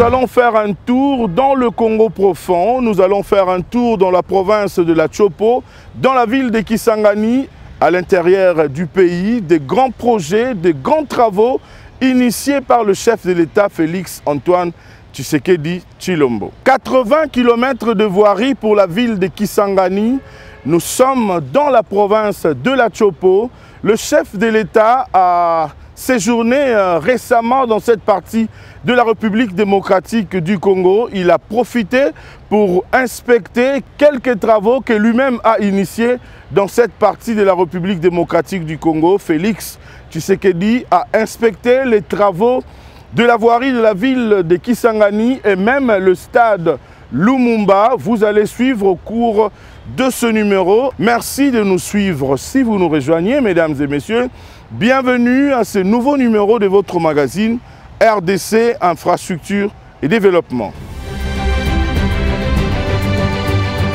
nous allons faire un tour dans le Congo profond. Nous allons faire un tour dans la province de la Chopo, dans la ville de Kisangani, à l'intérieur du pays. Des grands projets, des grands travaux initiés par le chef de l'État, Félix Antoine Tshisekedi Tshilombo. 80 km de voirie pour la ville de Kisangani. Nous sommes dans la province de la Chopo. Le chef de l'État a séjourné récemment dans cette partie de la République démocratique du Congo. Il a profité pour inspecter quelques travaux que lui-même a initiés dans cette partie de la République démocratique du Congo. Félix Tshisekedi a inspecté les travaux de la voirie de la ville de Kisangani et même le stade Lumumba. Vous allez suivre au cours de ce numéro. Merci de nous suivre. Si vous nous rejoignez, mesdames et messieurs, bienvenue à ce nouveau numéro de votre magazine RDC Infrastructure et Développement.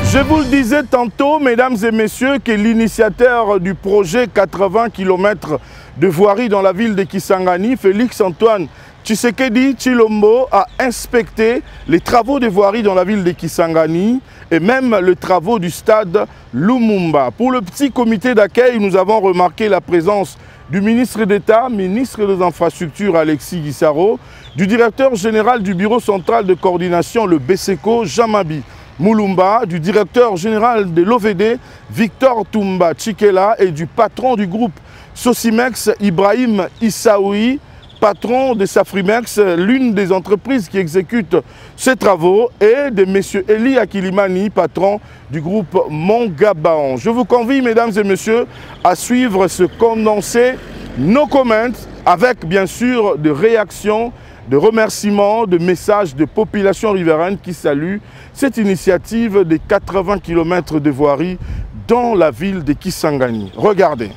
Je vous le disais tantôt, mesdames et messieurs, que l'initiateur du projet 80 km de voirie dans la ville de Kisangani, Félix Antoine Tshisekedi Tshilombo, a inspecté les travaux de voirie dans la ville de Kisangani et même les travaux du stade Lumumba. Pour le petit comité d'accueil, nous avons remarqué la présence du ministre d'État, ministre des Infrastructures Alexis Gisaro, du directeur général du Bureau central de coordination, le BSECO, Jean-Mabi Moulumba, du directeur général de l'OVD, Victor Toumba Tchikela, et du patron du groupe Sosimex, Ibrahim Issaoui, patron de Safrimex, l'une des entreprises qui exécute ces travaux, et de M. Eli Akilimani, patron du groupe Mongabaon. Je vous convie, mesdames et messieurs, à suivre ce condensé, nos comments, avec bien sûr des réactions, de remerciements, de messages de population riveraine qui saluent cette initiative des 80 km de voirie dans la ville de Kisangani. Regardez.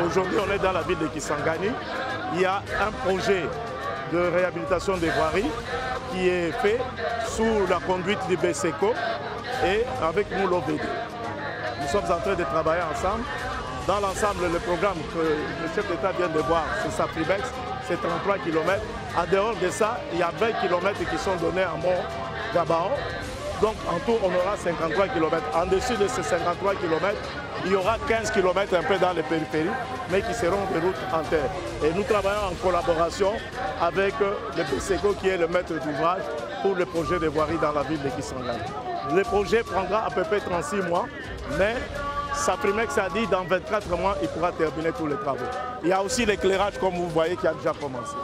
Aujourd'hui, on est dans la ville de Kisangani. Il y a un projet de réhabilitation des voiries qui est fait sous la conduite du BSECO et avec nous l'OVD. Nous sommes en train de travailler ensemble. Dans l'ensemble, le programme que le chef d'État vient de voir, c'est Safrimex, c'est 33 km. En dehors de ça, il y a 20 km qui sont donnés à Mont-Gabaon. Donc en tout, on aura 53 km. En dessus de ces 53 km, il y aura 15 km un peu dans les périphéries, mais qui seront des routes en terre. Et nous travaillons en collaboration avec le BSECO qui est le maître d'ouvrage pour le projet de voirie dans la ville de Kisangani. Le projet prendra à peu près 36 mois, mais Safrimex a dit dans 24 mois, il pourra terminer tous les travaux. Il y a aussi l'éclairage, comme vous voyez, qui a déjà commencé.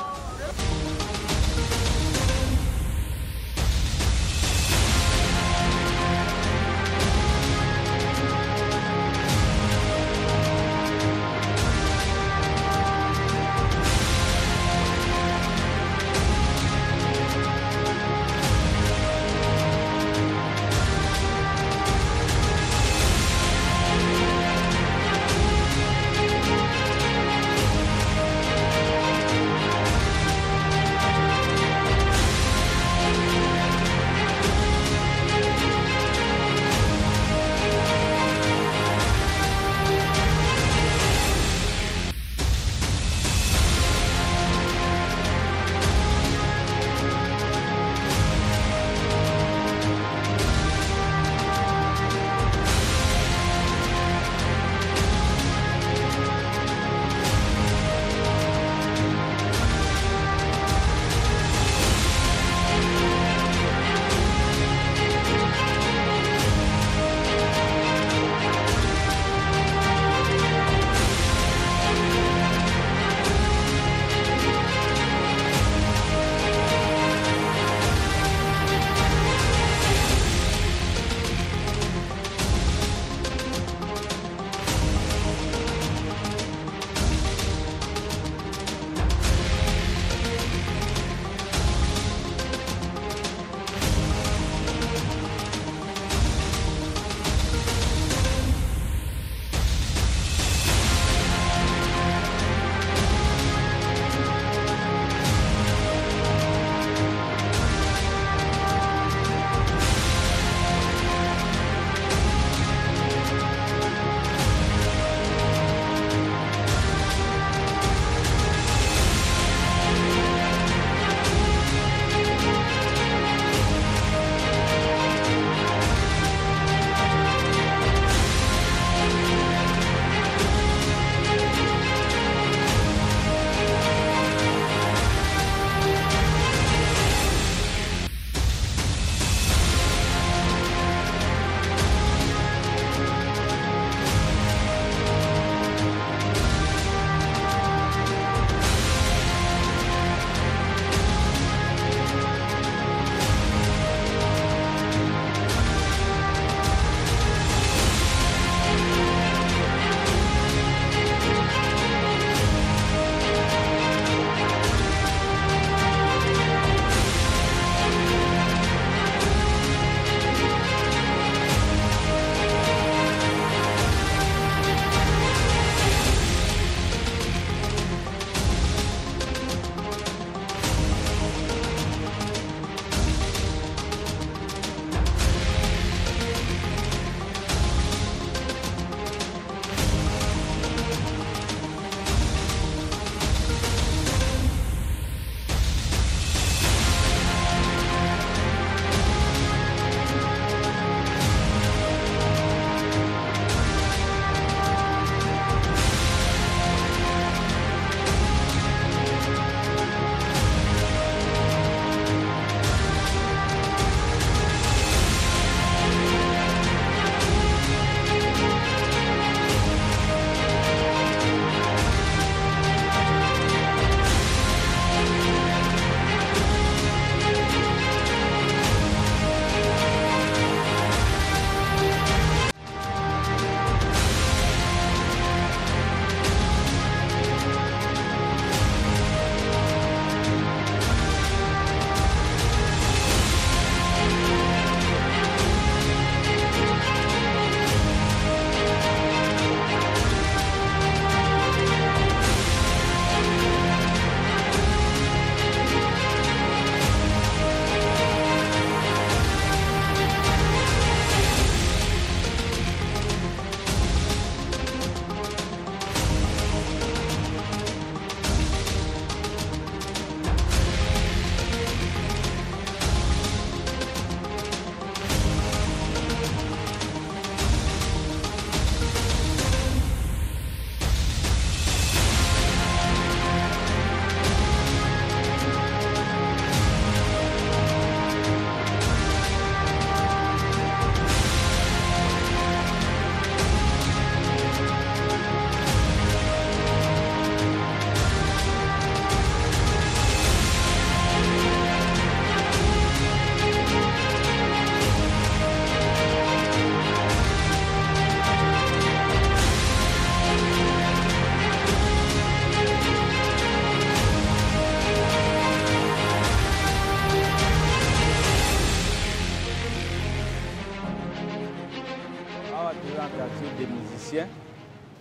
dans le quartier des musiciens.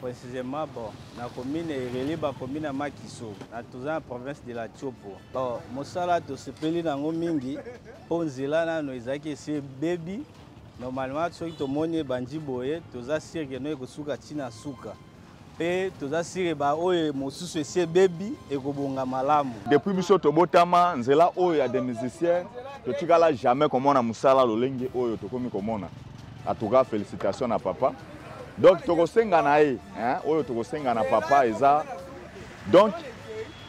Précisément, bon, dans la commune Ereli, la commune de Makiso, dans la province de la Tchopo. Bon, Mosala, tu se pèles dans le mingi, pour nous là, nous avons c'est baby. Normalement, tu as monnaie bandi boye, tu as sûr que nous avons suka tina suka. Et tu as sûr que oye mosusu c'est baby et que bonga malamu. Depuis biso to botama, nzela oyo ya des musiciens, to tikala jamais comme on a musala lolenge oyo to komi komona. En tout cas, félicitations à papa. Donc, tu as na papa eza. Donc,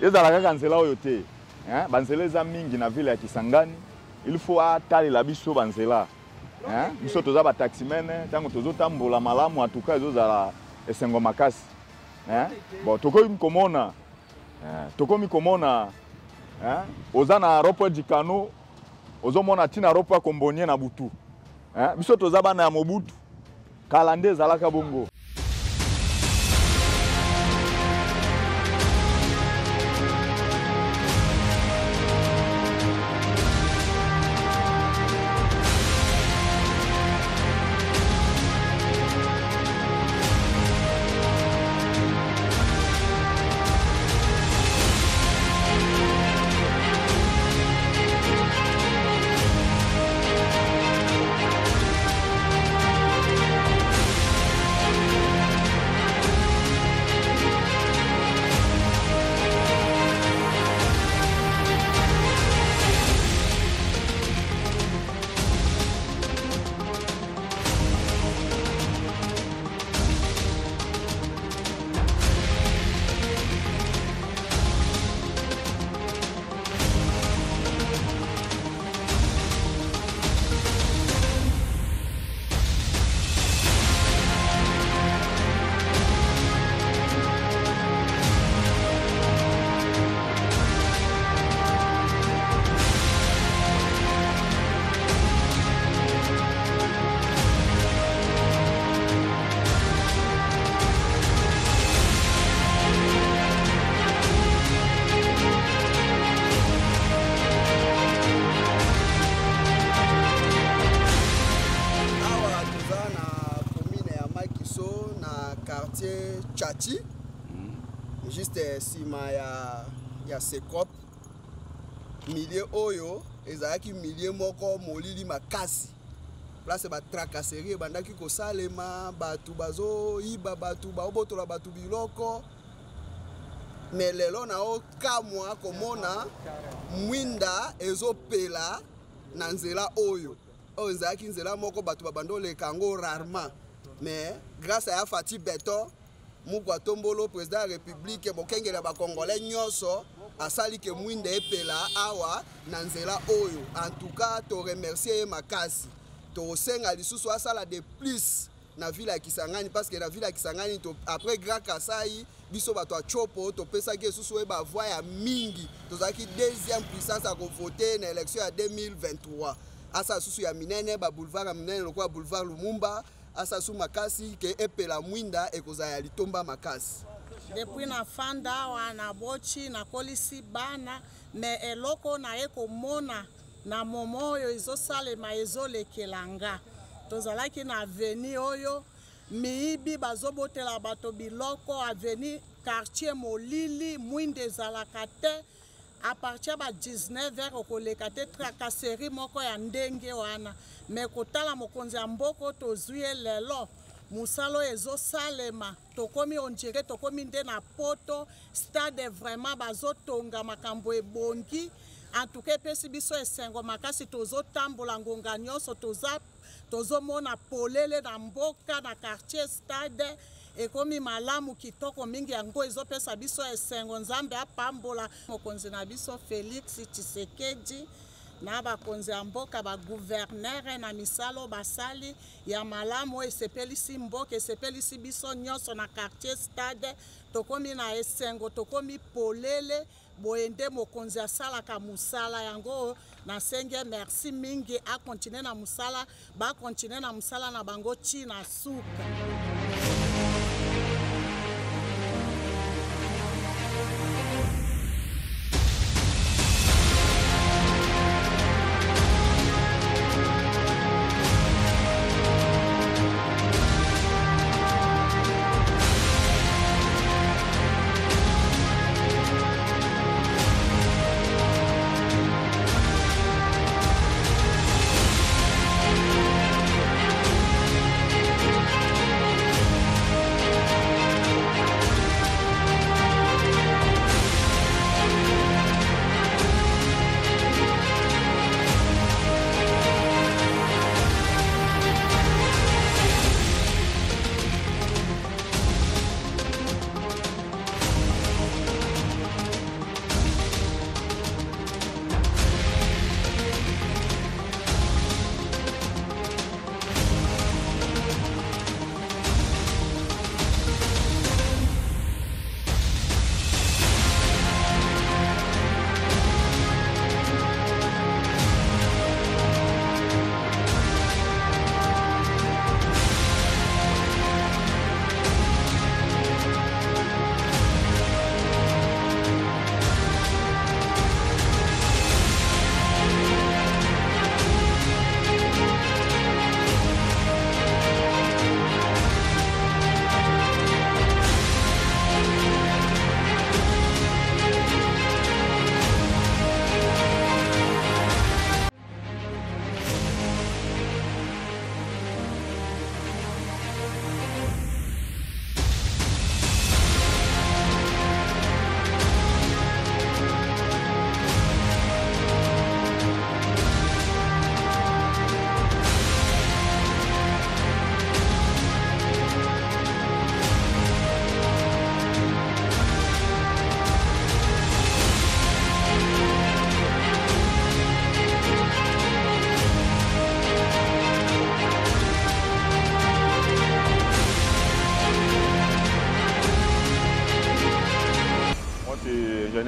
eza la kanzela oyote. Banzela eza mingi na ville ya Kisangani. Il faut atali la biso banzela. Biso toza ba taximene, tango tozo tambola malamu en tout cas ezo za esengo makasi. Bon, tokomi komona. Oza na aéroport du Kano, ozo mona tina aéroport Kombonye na butu. Biso toza bana ya Mobutu. Kalande zalaka bongo. Tchachi, juste sima ya Sekop, milieu oyo, ezalaki milieu moko molili makasi. Place ba tracasserie bandaki ko salema, batu bazo iba batu ba obotola batu biloko. Mais lelo na o kamwa komona mwinda ezopela na nzela oyo. O ezalaki nzela moko batu babando le kango rarement. Mais grâce à Fati Beto, Mukwa Tombolo, président de la République, Bokenge la Congolais nyonso, asali ke mwinde epela awa nanzela oyo. En tout cas, to remercier makasi. To senga lisusu asala de plus na ville ya Kisangani parce que la ville ya Kisangani après Grand Kasai, biso bato a Chopo, to pesa ke susu eba voix ya mingi. To zaki deuxième puissance à voter na élection ya 2023. Asa susu ya minene ba boulevard ya minene lokwa boulevard Lumumba. Asa su makasi ke epela mwinda ekozaya litomba makasi. Depuis na fanda wana bochi na kolisi bana me eloko na eko mona na momo oyo ezosalema ezolekelanga. Tozalaki na aveni oyo miibi bazobotela bato biloko aveni quartier molili mwinde ezalaka te. À partir de 19h, on a tracasserie moko ya ndenge wana. Mais kotala mokonzi ya mboko tozuye lelo. Musalo ezo salema. Tokomi on dirait tokomi nde na poto. Stade vraiment bazotonga makambo ebongi. En tout cas, pesi biso esengo makasi tozo tambola ngonga nyonso tozo mona polele na mboka na quartier stade. Ekomi malamu kitoko mingi yango ezopesa biso esengo nzambe apambola mokonzi na biso Félix Tshisekedi na bakonzi ya mboka ba gouverneur na misalo basali ya malamu esepelisi mboka esepelisi biso nyonso na quartier stade tokomi na esengo tokomi polele boende mokonzi asalaka musala yango na senge merci mingi a continuer na musala ba continuer na musala na bango chi na suka.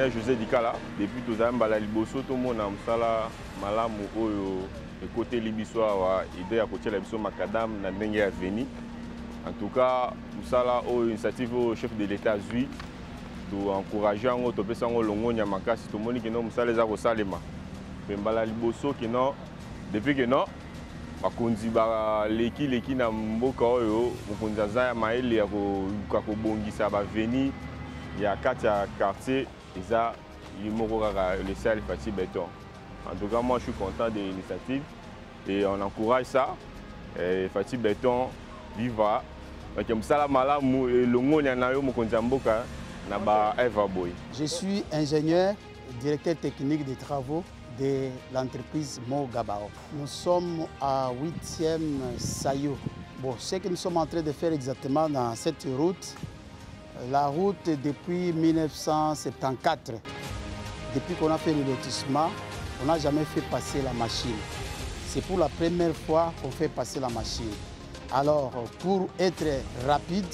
l'ingénieur José Dikala. Depuis tout à l'heure, liboso tout le monde a msala malamu oyo côté libiso awa idée à côté libiso macadam na ndenge ya veni. En tout cas, msala oyo initiative au chef de l'État zui to encourager ngo to pesa ngo longo nya makasi to moni kino msala za ko salema. Pembala liboso kino depuis que non bakonzi ba leki na mboka oyo mokonzi azaya maele ya ko bongisa ba veni ya kati ya quartier eza limoko kaka le Sahel Fati Béton. En tout cas, moi je suis content de l'initiative et on encourage ça. Fati Béton viva. Donc msala malamu longo nya na yo mokonzi mboka na ba Eva Boy. Je suis ingénieur, directeur technique des travaux de l'entreprise Mogabao. Nous sommes à 8e Sayo. Bon, ce que nous sommes en train de faire exactement dans cette route, la route depuis 1974, depuis qu'on a fait le lotissement, on n'a jamais fait passer la machine. C'est pour la première fois qu'on fait passer la machine. Alors, pour être rapide,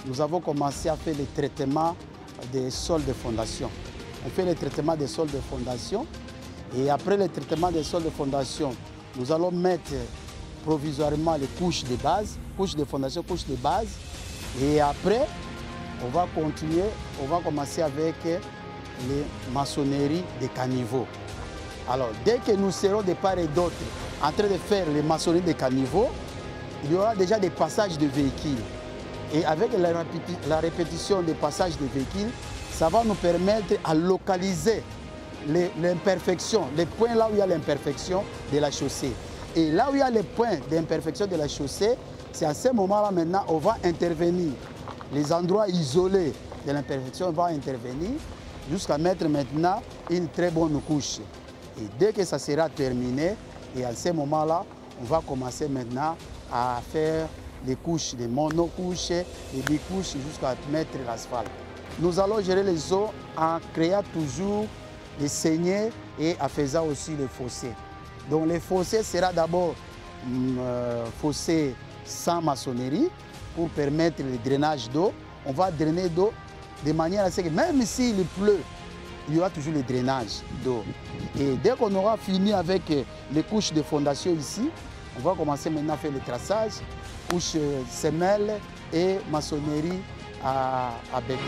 nous avons commencé à faire le traitement des sols de fondation. On fait le traitement des sols de fondation. Et après le traitement des sols de fondation, nous allons mettre provisoirement les couches de base, couches de fondation, couches de base. Et après, on va continuer, on va commencer avec les maçonneries des caniveaux. Alors, dès que nous serons de part et d'autre en train de faire les maçonneries des caniveaux, il y aura déjà des passages de véhicules. Et avec la répétition des passages de véhicules, ça va nous permettre à localiser l'imperfection, les points là où il y a l'imperfection de la chaussée. Et là où il y a les points d'imperfection de la chaussée, c'est à ce moment-là maintenant on va intervenir. Les endroits isolés de l'imperfection, on va intervenir jusqu'à mettre maintenant une très bonne couche. Et dès que ça sera terminé, et à ce moment-là, on va commencer maintenant à faire les couches, les monocouches, les bicouches jusqu'à mettre l'asphalte. Nous allons gérer les eaux en créant toujours les saignées et en faisant aussi les fossés. Donc les fossés sera d'abord fossés sans maçonnerie pour permettre le drainage d'eau. On va drainer d'eau de manière à ce que même s'il pleut, il y aura toujours le drainage d'eau. Et dès qu'on aura fini avec les couches de fondation ici, on va commencer maintenant à faire le traçage, couches semelles et maçonnerie à béton.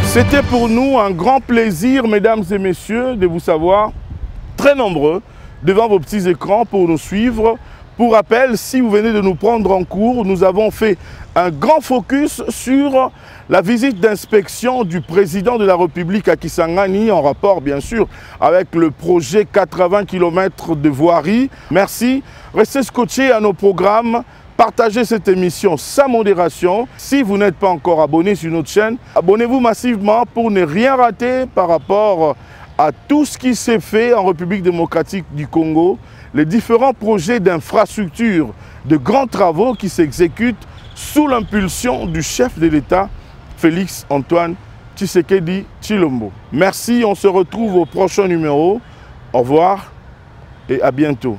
C'était pour nous un grand plaisir, mesdames et messieurs, de vous savoir très nombreux devant vos petits écrans pour nous suivre. Pour rappel, si vous venez de nous prendre en cours, nous avons fait un grand focus sur la visite d'inspection du président de la République à Kisangani, en rapport bien sûr avec le projet 80 km de voirie. Merci, restez scotchés à nos programmes. Partagez cette émission sans modération. Si vous n'êtes pas encore abonné sur notre chaîne, abonnez-vous massivement pour ne rien rater par rapport à tout ce qui s'est fait en République démocratique du Congo, les différents projets d'infrastructure, de grands travaux qui s'exécutent sous l'impulsion du chef de l'État, Félix Antoine Tshisekedi Tshilombo. Merci, on se retrouve au prochain numéro. Au revoir et à bientôt.